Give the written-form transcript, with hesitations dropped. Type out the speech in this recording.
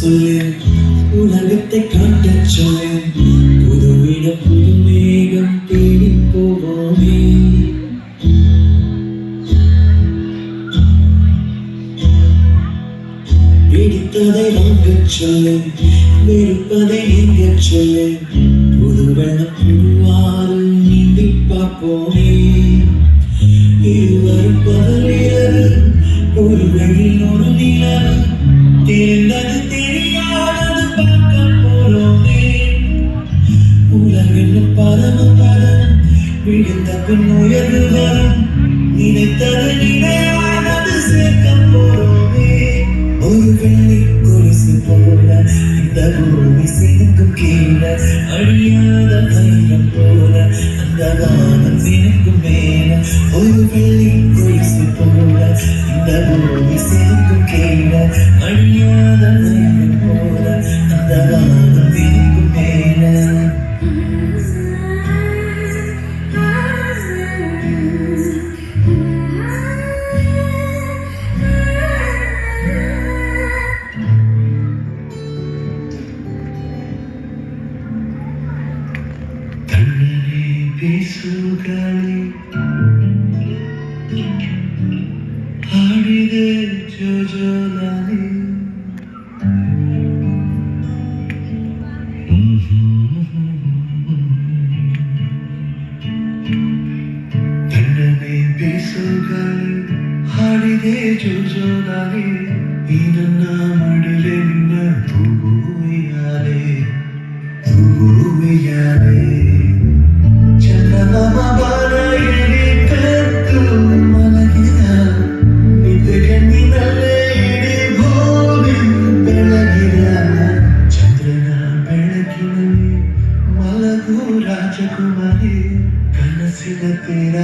சொல்லு உலகத்தை காட்டச் சொல்லு புதுவிட புது மேகம் தேடி போவோமே பிடித்ததை வாங்கச் சொல்லு வெறுப்பதை நீங்கச் சொல்லு புது வெள்ளம் புதுவாறு நீந்தி பார்ப்போமே இருவரும் பகல் இரவு ஒரு வெயில் ஒரு நிலவு தெரிந்தது தெரியாதது பார்க்க போறோமே உலகின் பரம பதம் விழுந்த பின் உயர்வு வரும் நினைத்தது நினைவானது சேர்க்க போறோமே ஒரு வெள்ளி கொலுசு போல இந்த பூமி சினுக்கும் கீழே அழியாத வைரம் போல அந்த வானம் சினுக்கும் மேல ஒரு வெள்ளி கொலுசு போல இந்த பூமி சினுக்கும் கீழே அழியாத வைரம் போல அந்த வானம் சினுக்கும் மேல கண்ணனே பேசுகாலே ಹಾಡಿದೆ ಜೋಜೋಲಾನೆ ಕಣ್ಣನೆ ಬೇಸುಗಾಲೆ ಹಾಡಿದೆ ಜೋಜೋಲಾನೆ ಈ ನನ್ನ ಮಡಿಲೆ ನಿನ್ನ ತೂಗುವೆಯಾಲೆ ಚಂದಮಾಮ ಬಾರ ಎಡೆ ಕತ್ತು ಮಲಗಿದ ನಿದ್ದೆ ಕಣ್ಣಿನಲ್ಲೇ ಇಡೀ ಭೂಮಿ ಬೆಳಗಿದ ಚಂದ್ರನ ಬೆಳಕಿನಲ್ಲಿ ಮಲಗು ರಾಜಕುಮಾರಿ ಕನಸಿನ ತೀರ